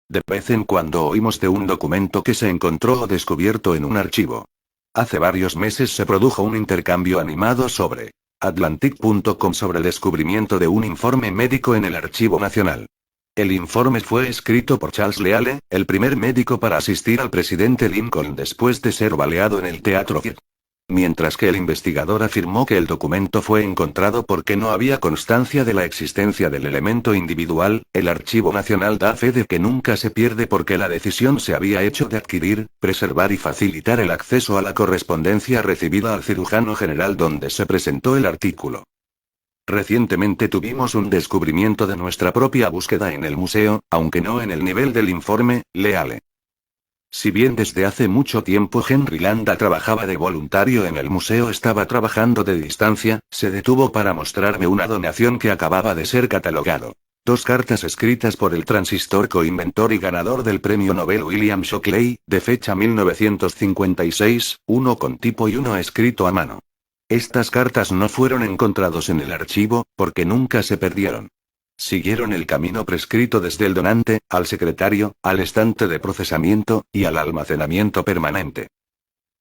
De vez en cuando oímos de un documento que se encontró o descubierto en un archivo. Hace varios meses se produjo un intercambio animado sobre Atlantic.com sobre el descubrimiento de un informe médico en el Archivo Nacional. El informe fue escrito por Charles Leale, el primer médico para asistir al presidente Lincoln después de ser baleado en el Teatro Fir. Mientras que el investigador afirmó que el documento fue encontrado porque no había constancia de la existencia del elemento individual, el Archivo Nacional da fe de que nunca se pierde porque la decisión se había hecho de adquirir, preservar y facilitar el acceso a la correspondencia recibida al cirujano general donde se presentó el artículo. Recientemente tuvimos un descubrimiento de nuestra propia búsqueda en el museo, aunque no en el nivel del informe, Leale. Si bien desde hace mucho tiempo Henry Landa trabajaba de voluntario en el museo, estaba trabajando de distancia, se detuvo para mostrarme una donación que acababa de ser catalogado. 2 cartas escritas por el transistor coinventor y ganador del premio Nobel William Shockley, de fecha 1956, uno con tipo y uno escrito a mano. Estas cartas no fueron encontrados en el archivo, porque nunca se perdieron. Siguieron el camino prescrito desde el donante, al secretario, al estante de procesamiento, y al almacenamiento permanente.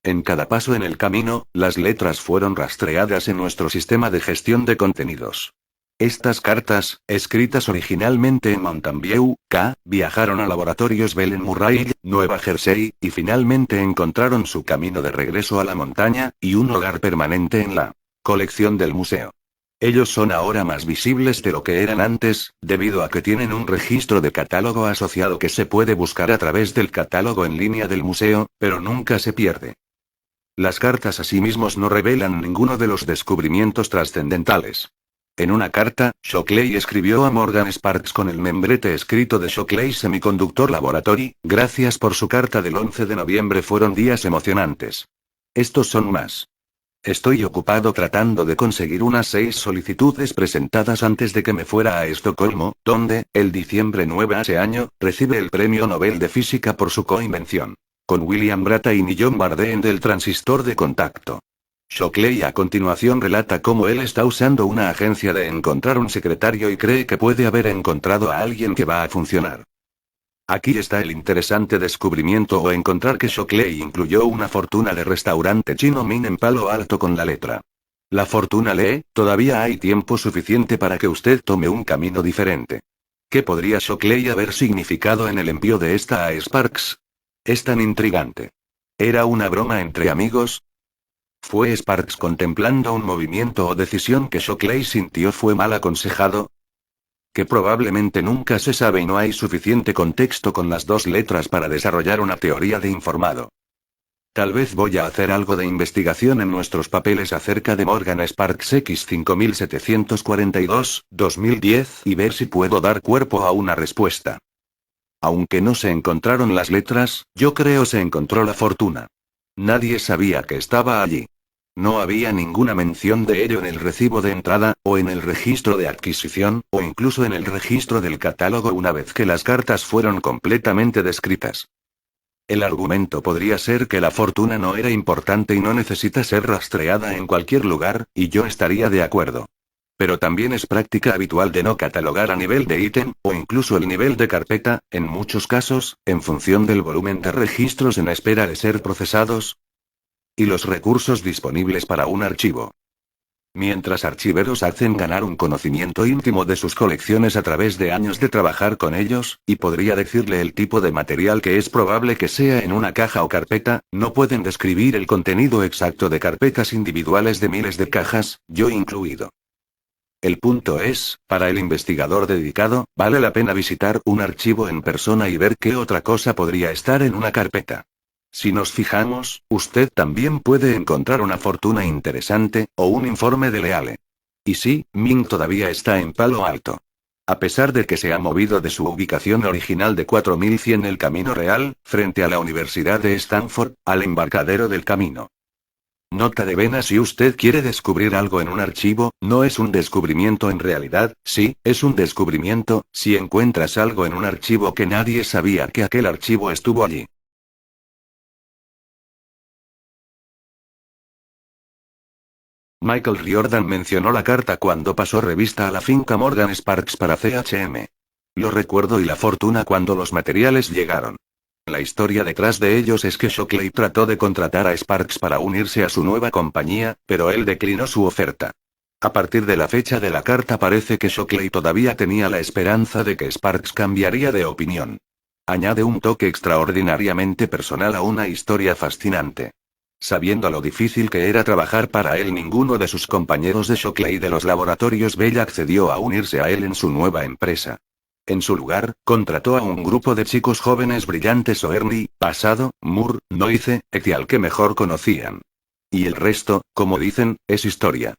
En cada paso en el camino, las letras fueron rastreadas en nuestro sistema de gestión de contenidos. Estas cartas, escritas originalmente en Mountain View, viajaron a laboratorios Bell en Murray, Nueva Jersey, y finalmente encontraron su camino de regreso a la montaña, y un hogar permanente en la colección del museo. Ellos son ahora más visibles de lo que eran antes, debido a que tienen un registro de catálogo asociado que se puede buscar a través del catálogo en línea del museo, pero nunca se pierde. Las cartas asimismo no revelan ninguno de los descubrimientos trascendentales. En una carta, Shockley escribió a Morgan Sparks con el membrete escrito de Shockley Semiconductor Laboratory: gracias por su carta del 11 de noviembre, fueron días emocionantes. Estos son más. Estoy ocupado tratando de conseguir unas 6 solicitudes presentadas antes de que me fuera a Estocolmo, donde, el diciembre 9 ese año, recibe el premio Nobel de Física por su coinvención. Con William Brattain y John Bardeen del transistor de contacto. Shockley a continuación relata cómo él está usando una agencia de encontrar un secretario y cree que puede haber encontrado a alguien que va a funcionar. Aquí está el interesante descubrimiento o encontrar que Shockley incluyó una fortuna de restaurante chino Min en Palo Alto con la letra. La fortuna lee: todavía hay tiempo suficiente para que usted tome un camino diferente. ¿Qué podría Shockley haber significado en el envío de esta a Sparks? Es tan intrigante. ¿Era una broma entre amigos? ¿Fue Sparks contemplando un movimiento o decisión que Shockley sintió fue mal aconsejado? Que probablemente nunca se sabe y no hay suficiente contexto con las 2 letras para desarrollar una teoría de informado. Tal vez voy a hacer algo de investigación en nuestros papeles acerca de Morgan Sparks X5742, 2010, y ver si puedo dar cuerpo a una respuesta. Aunque no se encontraron las letras, yo creo se encontró la fortuna. Nadie sabía que estaba allí. No había ninguna mención de ello en el recibo de entrada, o en el registro de adquisición, o incluso en el registro del catálogo una vez que las cartas fueron completamente descritas. El argumento podría ser que la fortuna no era importante y no necesita ser rastreada en cualquier lugar, y yo estaría de acuerdo. Pero también es práctica habitual de no catalogar a nivel de ítem, o incluso el nivel de carpeta, en muchos casos, en función del volumen de registros en espera de ser procesados y los recursos disponibles para un archivo. Mientras archiveros hacen ganar un conocimiento íntimo de sus colecciones a través de años de trabajar con ellos, y podría decirle el tipo de material que es probable que sea en una caja o carpeta, no pueden describir el contenido exacto de carpetas individuales de miles de cajas, yo incluido. El punto es, para el investigador dedicado, vale la pena visitar un archivo en persona y ver qué otra cosa podría estar en una carpeta. Si nos fijamos, usted también puede encontrar una fortuna interesante, o un informe de Leale. Y sí, Ming todavía está en Palo Alto. A pesar de que se ha movido de su ubicación original de 4100 El Camino Real, frente a la Universidad de Stanford, al embarcadero del camino. Nota de vena: si usted quiere descubrir algo en un archivo, no es un descubrimiento en realidad, sí, es un descubrimiento, si encuentras algo en un archivo que nadie sabía que aquel archivo estuvo allí. Michael Riordan mencionó la carta cuando pasó revista a la finca Morgan Sparks para CHM. Lo recuerdo y la fortuna cuando los materiales llegaron. La historia detrás de ellos es que Shockley trató de contratar a Sparks para unirse a su nueva compañía, pero él declinó su oferta. A partir de la fecha de la carta parece que Shockley todavía tenía la esperanza de que Sparks cambiaría de opinión. Añade un toque extraordinariamente personal a una historia fascinante. Sabiendo lo difícil que era trabajar para él, ninguno de sus compañeros de Shockley de los laboratorios Bell accedió a unirse a él en su nueva empresa. En su lugar, contrató a un grupo de chicos jóvenes brillantes: Ernie, Pasado, Moore, Noise, Etial, que mejor conocían. Y el resto, como dicen, es historia.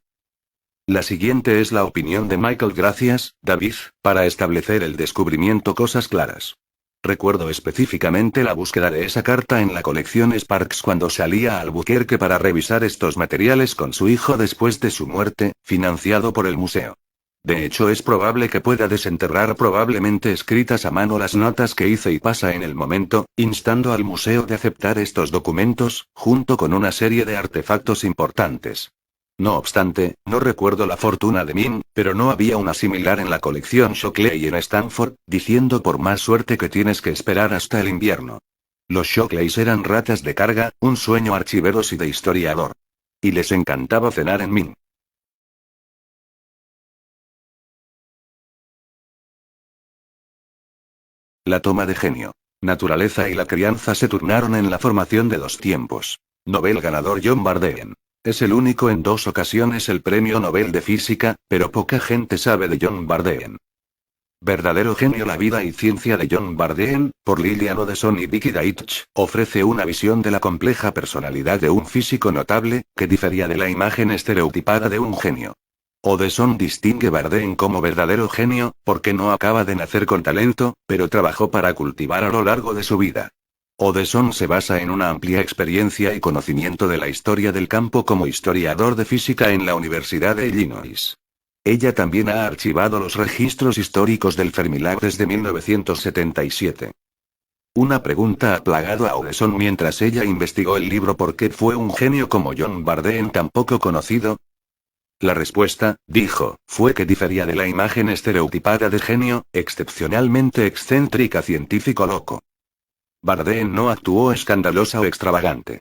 La siguiente es la opinión de Michael. Gracias, David, para establecer el descubrimiento cosas claras. Recuerdo específicamente la búsqueda de esa carta en la colección Sparks cuando salía a Albuquerque para revisar estos materiales con su hijo después de su muerte, financiado por el museo. De hecho, es probable que pueda desenterrar probablemente escritas a mano las notas que hice y pasa en el momento, instando al museo de aceptar estos documentos, junto con una serie de artefactos importantes. No obstante, no recuerdo la fortuna de Min, pero no había una similar en la colección Shockley en Stanford, diciendo por más suerte que tienes que esperar hasta el invierno. Los Shockleys eran ratas de carga, un sueño archiveros y de historiador. Y les encantaba cenar en Min. La toma de genio. Naturaleza y la crianza se turnaron en la formación de dos tiempos. Nobel ganador John Bardeen. Es el único en 2 ocasiones el Premio Nobel de Física, pero poca gente sabe de John Bardeen. Verdadero genio. La vida y ciencia de John Bardeen, por Lillian Odesson y Vicky Deitch, ofrece una visión de la compleja personalidad de un físico notable, que difería de la imagen estereotipada de un genio. Odesson distingue a Bardeen como verdadero genio, porque no acaba de nacer con talento, pero trabajó para cultivar a lo largo de su vida. Odesson se basa en una amplia experiencia y conocimiento de la historia del campo como historiador de física en la Universidad de Illinois. Ella también ha archivado los registros históricos del Fermilab desde 1977. Una pregunta ha plagado a Odesson mientras ella investigó el libro ¿Por qué fue un genio como John Bardeen tan poco conocido? La respuesta, dijo, fue que difería de la imagen estereotipada de genio, excepcionalmente excéntrica científico loco. Bardeen no actuó escandalosa o extravagante.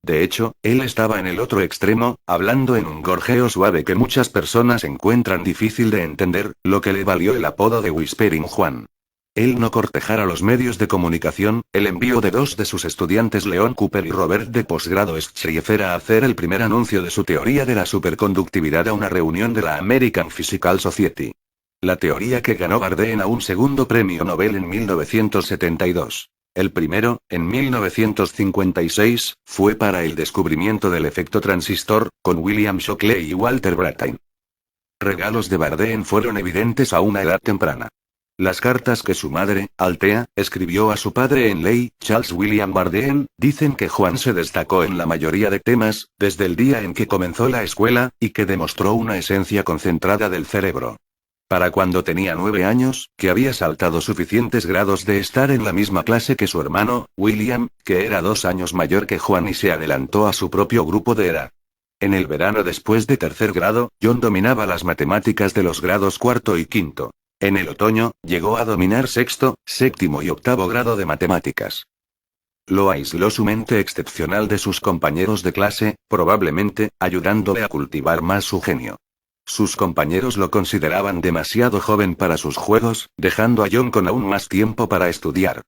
De hecho, él estaba en el otro extremo, hablando en un gorjeo suave que muchas personas encuentran difícil de entender, lo que le valió el apodo de Whispering Juan. Él no cortejara a los medios de comunicación, el envío de 2 de sus estudiantes Leon Cooper y Robert de posgrado Schieffer a hacer el primer anuncio de su teoría de la superconductividad a una reunión de la American Physical Society. La teoría que ganó Bardeen a un segundo premio Nobel en 1972. El primero, en 1956, fue para el descubrimiento del efecto transistor, con William Shockley y Walter Brattain. Regalos de Bardeen fueron evidentes a una edad temprana. Las cartas que su madre, Althea, escribió a su padre en ley, Charles William Bardeen, dicen que Juan se destacó en la mayoría de temas, desde el día en que comenzó la escuela, y que demostró una esencia concentrada del cerebro. Para cuando tenía 9 años, que había saltado suficientes grados de estar en la misma clase que su hermano, William, que era 2 años mayor que Juan y se adelantó a su propio grupo de edad. En el verano después de 3er grado, John dominaba las matemáticas de los grados 4º y 5º. En el otoño, llegó a dominar 6º, 7º y 8º grado de matemáticas. Lo aisló su mente excepcional de sus compañeros de clase, probablemente, ayudándole a cultivar más su genio. Sus compañeros lo consideraban demasiado joven para sus juegos, dejando a John con aún más tiempo para estudiar.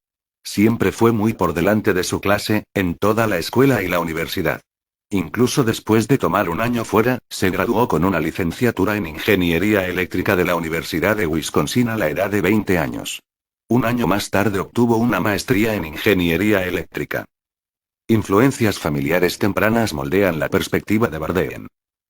Siempre fue muy por delante de su clase, en toda la escuela y la universidad. Incluso después de tomar un año fuera, se graduó con una licenciatura en Ingeniería Eléctrica de la Universidad de Wisconsin a la edad de 20 años. Un año más tarde obtuvo una maestría en Ingeniería Eléctrica. Influencias familiares tempranas moldean la perspectiva de Bardeen.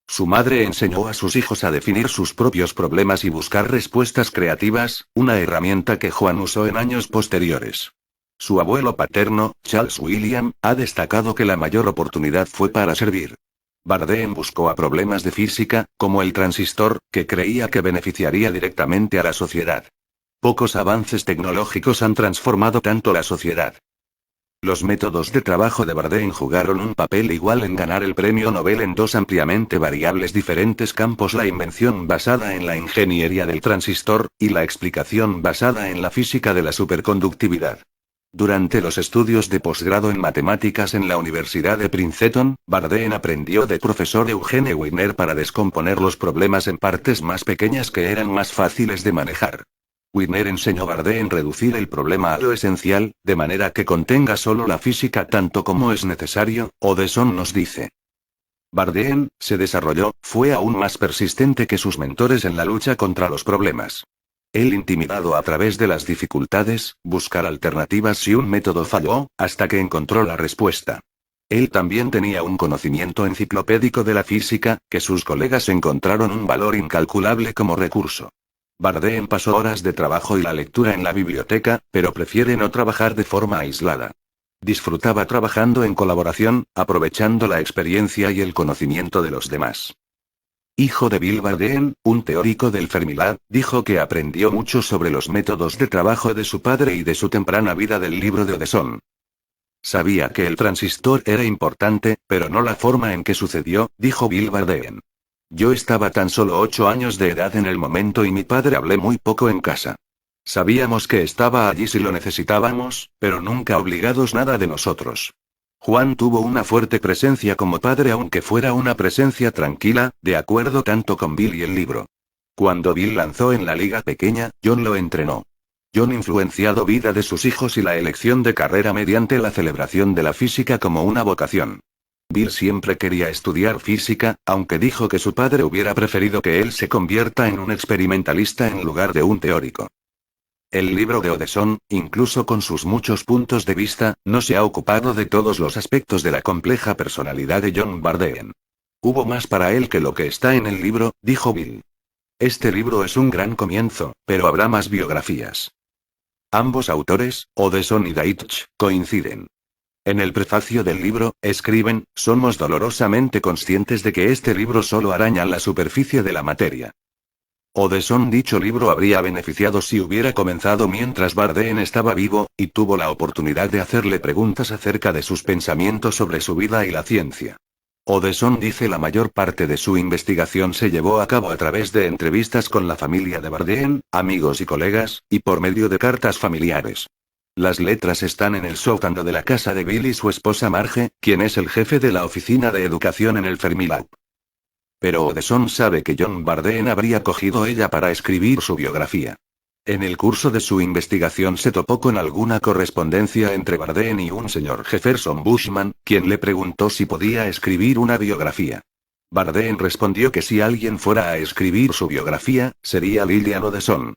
Su madre enseñó a sus hijos a definir sus propios problemas y buscar respuestas creativas, una herramienta que Juan usó en años posteriores. Su abuelo paterno, Charles William, ha destacado que la mayor oportunidad fue para servir. Bardeen buscó a problemas de física, como el transistor, que creía que beneficiaría directamente a la sociedad. Pocos avances tecnológicos han transformado tanto la sociedad. Los métodos de trabajo de Bardeen jugaron un papel igual en ganar el premio Nobel en dos ampliamente variables diferentes campos: la invención basada en la ingeniería del transistor, y la explicación basada en la física de la superconductividad. Durante los estudios de posgrado en matemáticas en la Universidad de Princeton, Bardeen aprendió del profesor Eugene Wigner para descomponer los problemas en partes más pequeñas que eran más fáciles de manejar. Wigner enseñó a Bardeen reducir el problema a lo esencial, de manera que contenga solo la física tanto como es necesario, Odeson nos dice. Bardeen, se desarrolló, fue aún más persistente que sus mentores en la lucha contra los problemas. Él, intimidado a través de las dificultades, buscar alternativas si un método falló, hasta que encontró la respuesta. Él también tenía un conocimiento enciclopédico de la física, que sus colegas encontraron un valor incalculable como recurso. Bardeen pasó horas de trabajo y la lectura en la biblioteca, pero prefiere no trabajar de forma aislada. Disfrutaba trabajando en colaboración, aprovechando la experiencia y el conocimiento de los demás. Hijo de Bill Bardeen, un teórico del Fermilab, dijo que aprendió mucho sobre los métodos de trabajo de su padre y de su temprana vida del libro de Odeson. Sabía que el transistor era importante, pero no la forma en que sucedió, dijo Bill Bardeen. Yo estaba tan solo 8 años de edad en el momento y mi padre hablé muy poco en casa. Sabíamos que estaba allí si lo necesitábamos, pero nunca obligados nada de nosotros. Juan tuvo una fuerte presencia como padre, aunque fuera una presencia tranquila, de acuerdo tanto con Bill y el libro. Cuando Bill lanzó en la liga pequeña, John lo entrenó. John influenciado vida de sus hijos y la elección de carrera mediante la celebración de la física como una vocación. Bill siempre quería estudiar física, aunque dijo que su padre hubiera preferido que él se convierta en un experimentalista en lugar de un teórico. El libro de Odeson, incluso con sus muchos puntos de vista, no se ha ocupado de todos los aspectos de la compleja personalidad de John Bardeen. Hubo más para él que lo que está en el libro, dijo Bill. Este libro es un gran comienzo, pero habrá más biografías. Ambos autores, Odeson y Deitch, coinciden. En el prefacio del libro, escriben, somos dolorosamente conscientes de que este libro solo araña la superficie de la materia. Odeson: dicho libro habría beneficiado si hubiera comenzado mientras Bardeen estaba vivo, y tuvo la oportunidad de hacerle preguntas acerca de sus pensamientos sobre su vida y la ciencia. Odeson dice la mayor parte de su investigación se llevó a cabo a través de entrevistas con la familia de Bardeen, amigos y colegas, y por medio de cartas familiares. Las letras están en el sótano de la casa de Bill y su esposa Marge, quien es el jefe de la oficina de educación en el Fermilab. Pero Odeson sabe que John Bardeen habría cogido ella para escribir su biografía. En el curso de su investigación se topó con alguna correspondencia entre Bardeen y un señor Jefferson Bushman, quien le preguntó si podía escribir una biografía. Bardeen respondió que si alguien fuera a escribir su biografía, sería Lillian Odeson.